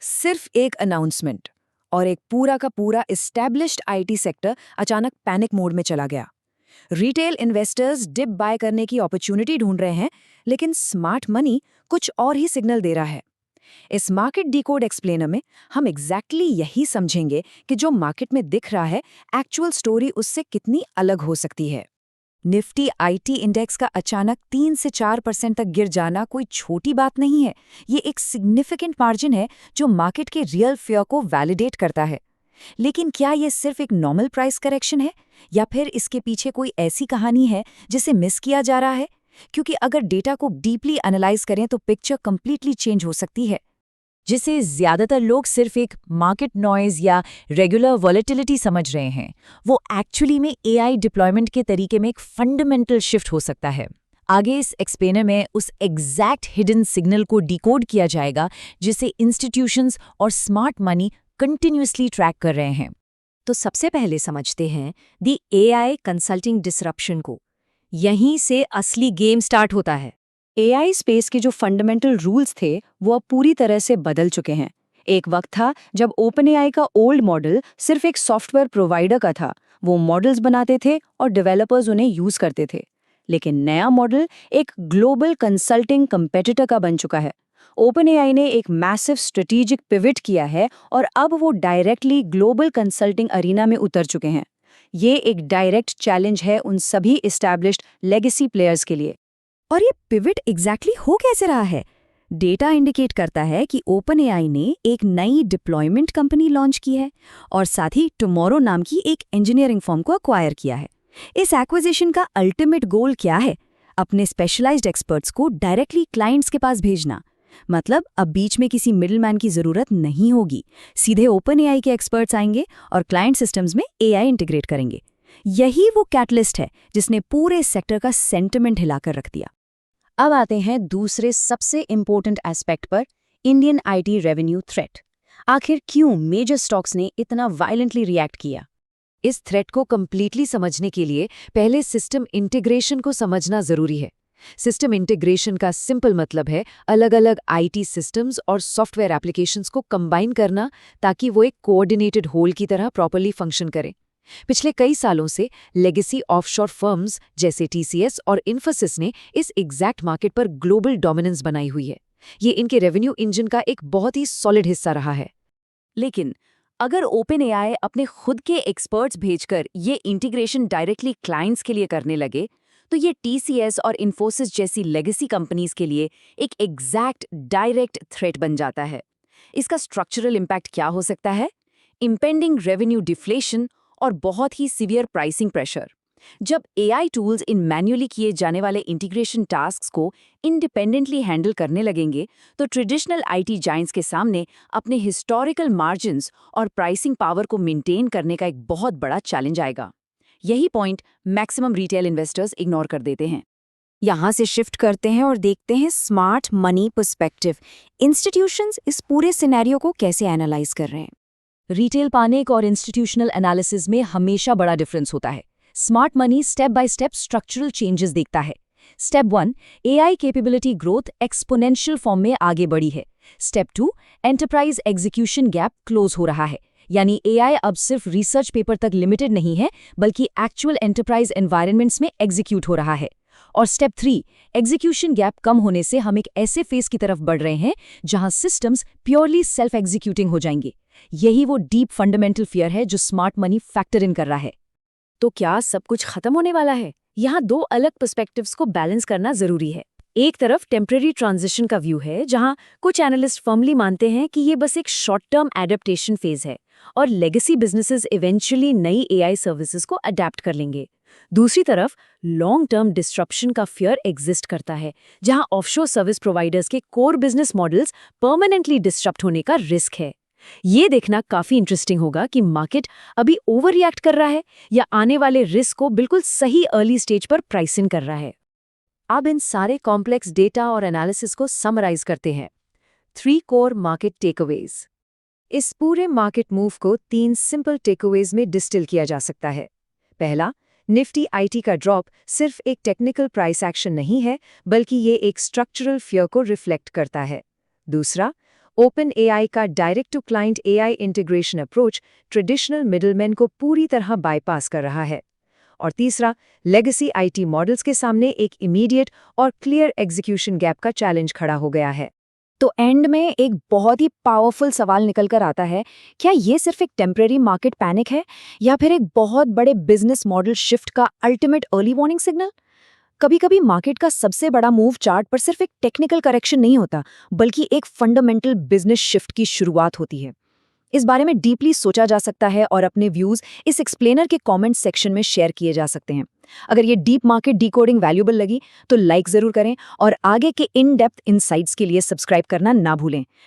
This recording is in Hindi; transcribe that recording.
सिर्फ एक अनाउंसमेंट और एक पूरा का पूरा एस्टैब्लिश्ड आईटी सेक्टर अचानक पैनिक मोड में चला गया। रिटेल इन्वेस्टर्स डिप बाय करने की अपॉर्चुनिटी ढूंढ रहे हैं, लेकिन स्मार्ट मनी कुछ और ही सिग्नल दे रहा है। इस मार्केट डिकोड एक्सप्लेनर में हम एग्जैक्टली यही समझेंगे कि जो मार्केट में दिख रहा है, एक्चुअल स्टोरी उससे कितनी अलग हो सकती है। निफ्टी आईटी इंडेक्स का अचानक 3 से 4% तक गिर जाना कोई छोटी बात नहीं है। ये एक सिग्निफिकेंट मार्जिन है जो मार्केट के रियल फियर को वैलिडेट करता है। लेकिन क्या ये सिर्फ एक नॉर्मल प्राइस करेक्शन है या फिर इसके पीछे कोई ऐसी कहानी है जिसे मिस किया जा रहा है? क्योंकि अगर डेटा को डीपली एनालाइज करें तो पिक्चर कंप्लीटली चेंज हो सकती है, जिसे ज्यादातर लोग सिर्फ एक मार्केट नॉइज या रेगुलर वॉलेटिलिटी समझ रहे हैं। वो एक्चुअली में एआई डिप्लॉयमेंट के तरीके में एक फंडामेंटल शिफ्ट हो सकता है। आगे इस एक्सप्लेनर में उस एग्जैक्ट हिडन सिग्नल को डिकोड किया जाएगा जिसे इंस्टीट्यूशंस और स्मार्ट मनी कंटिन्यूअसली ट्रैक कर रहे हैं। तो सबसे पहले समझते हैं दी एआई कंसल्टिंग डिसरप्शन को। यहीं से असली गेम स्टार्ट होता है। एआई स्पेस के जो फंडामेंटल रूल्स थे वो अब पूरी तरह से बदल चुके हैं। एक वक्त था जब ओपन एआई का ओल्ड मॉडल सिर्फ एक सॉफ्टवेयर प्रोवाइडर का था। वो मॉडल्स बनाते थे और डेवलपर्स उन्हें यूज करते थे। लेकिन नया मॉडल एक ग्लोबल कंसल्टिंग कंपेटिटर का बन चुका है। ओपन एआई ने एक मैसिव स्ट्रेटेजिक पिवट किया है और अब वो डायरेक्टली ग्लोबल कंसल्टिंग अरीना में उतर चुके हैं। ये एक डायरेक्ट चैलेंज है उन सभी एस्टैब्लिश्ड लेगेसी प्लेयर्स के लिए। और ये पिवट एग्जैक्टली हो कैसे रहा है? डेटा इंडिकेट करता है कि ओपन एआई ने एक नई डिप्लॉयमेंट कंपनी लॉन्च की है और साथ ही टुमारो नाम की एक इंजीनियरिंग फर्म को अक्वायर किया है। इस एक्विजिशन का अल्टीमेट गोल क्या है? अपने स्पेशलाइज्ड एक्सपर्ट्स को डायरेक्टली क्लाइंट्स के पास भेजना। मतलब अब बीच में किसी मिडलमैन की जरूरत नहीं होगी। सीधे ओपन एआई के एक्सपर्ट्स आएंगे और क्लाइंट सिस्टम्स में एआई इंटीग्रेट करेंगे। यही वो कैटलिस्ट है जिसने पूरे सेक्टर का सेंटिमेंट हिलाकर रख दिया। अब आते हैं दूसरे सबसे इंपॉर्टेंट एस्पेक्ट पर, इंडियन आईटी रेवेन्यू थ्रेट। आखिर क्यों मेजर स्टॉक्स ने इतना वायलेंटली रिएक्ट किया? इस थ्रेट को कंप्लीटली समझने के लिए पहले सिस्टम इंटीग्रेशन को समझना जरूरी है। सिस्टम इंटीग्रेशन का सिंपल मतलब है अलग अलग आईटी सिस्टम्स और सॉफ्टवेयर एप्लीकेशंस को कंबाइन करना ताकि वो एक कोऑर्डिनेटेड होल की तरह प्रॉपर्ली फंक्शन करें। पिछले कई सालों से लेगेसी ऑफशोर फर्म्स जैसे टीसीएस और इन्फोसिस ने इस एग्जैक्ट मार्केट पर ग्लोबल डोमिनेंस बनाई हुई है। ये इनके रेवेन्यू इंजन का एक बहुत ही सॉलिड हिस्सा रहा है। लेकिन अगर ओपन एआई अपने खुद के एक्सपर्ट्स भेजकर ये इंटीग्रेशन डायरेक्टली क्लाइंट्स के लिए करने लगे, तो ये टीसीएस और इन्फोसिस जैसी लेगेसी कंपनीज के लिए एक एग्जैक्ट डायरेक्ट थ्रेट बन जाता है। इसका स्ट्रक्चरल इम्पैक्ट क्या हो सकता है? इम्पेंडिंग रेवेन्यू डिफ्लेशन और बहुत ही सीवियर प्राइसिंग प्रेशर। जब एआई टूल्स इन मैन्युअली किए जाने वाले इंटीग्रेशन टास्क्स को इंडिपेंडेंटली हैंडल करने लगेंगे, तो ट्रेडिशनल आईटी जायंट्स के सामने अपने हिस्टोरिकल मार्जिन्स और प्राइसिंग पावर को मेंटेन करने का एक बहुत बड़ा चैलेंज आएगा। यही point maximum retail investors ignore कर देते हैं। यहाँ से शिफ्ट करते हैं और देखते हैं स्मार्ट मनी पर्सपेक्टिव। इंस्टीट्यूशंस इस पूरे सिनेरियो को कैसे एनालाइज कर रहे हैं? रिटेल पैनिक और इंस्टीट्यूशनल एनालिसिस में हमेशा बड़ा डिफरेंस होता है। Smart money step by step structural changes देखता है। Step 1, AI capability growth exponential form में आगे बढ़ी है। Step 2, enterprise execution gap close हो रहा है, यानी एआई अब सिर्फ रिसर्च पेपर तक लिमिटेड नहीं है बल्कि एक्चुअल एंटरप्राइज एनवायरनमेंट्स में एग्जीक्यूट हो रहा है। और स्टेप 3, एग्जीक्यूशन गैप कम होने से हम एक ऐसे फेज की तरफ बढ़ रहे हैं जहां सिस्टम्स प्योरली सेल्फ एग्जीक्यूटिंग हो जाएंगे। यही वो डीप फंडामेंटल फियर है जो स्मार्ट मनी फैक्टर इन कर रहा है। तो क्या सब कुछ खत्म होने वाला है? यहाँ दो अलग पर्सपेक्टिव्स को बैलेंस करना जरूरी है। एक तरफ टेम्परेरी ट्रांजिशन का व्यू है, जहां कुछ एनालिस्ट फर्मली मानते हैं कि ये बस एक शॉर्ट टर्म एडेप्टेशन फेज है और लेगेसी बिजनेसेस इवेंचुअली नई एआई सर्विसेज को अडेप्ट कर लेंगे। दूसरी तरफ लॉन्ग टर्म डिस्ट्रप्शन का फियर एग्जिस्ट करता है, जहां ऑफशोर सर्विस प्रोवाइडर्स के core business models permanently disrupt होने का रिस्क है। ये देखना काफी इंटरेस्टिंग होगा कि मार्केट अभी ओवर रिएक्ट कर रहा है या आने वाले रिस्क को बिल्कुल सही अर्ली स्टेज पर प्राइस इन कर रहा है। अब इन सारे कॉम्प्लेक्स डेटा और एनालिसिस को समराइज करते हैं। 3 कोर मार्केट टेकअवेज। इस पूरे मार्केट मूव को 3 सिंपल टेकअवेज में डिस्टिल किया जा सकता है। पहला, निफ्टी आईटी का ड्रॉप सिर्फ एक टेक्निकल प्राइस एक्शन नहीं है, बल्कि ये एक स्ट्रक्चरल फियर को रिफ्लेक्ट करता है। दूसरा, OpenAI का direct to client AI integration approach traditional middleman को पूरी तरह बाईपास कर रहा है। और तीसरा, लेगेसी IT मॉडल्स के सामने एक इमीडिएट और क्लियर एग्जीक्यूशन गैप का चैलेंज खड़ा हो गया है। तो एंड में एक बहुत ही पावरफुल सवाल निकल कर आता है, क्या ये सिर्फ एक टेम्परेरी मार्केट पैनिक है या फिर एक बहुत बड़े बिजनेस मॉडल शिफ्ट का अल्टीमेट अर्ली वार्निंग सिग्नल? कभी-कभी मार्केट का सबसे बड़ा मूव चार्ट पर सिर्फ एक टेक्निकल करेक्शन नहीं होता, बल्कि एक फंडामेंटल बिजनेस शिफ्ट की शुरुआत होती है। इस बारे में डीपली सोचा जा सकता है और अपने व्यूज इस एक्सप्लेनर के कमेंट सेक्शन में शेयर किए जा सकते हैं। अगर ये डीप मार्केट डिकोडिंग वैल्यूएबल लगी तो लाइक जरूर करें और आगे के इन डेप्थ इनसाइट्स के लिए सब्सक्राइब करना ना भूलें।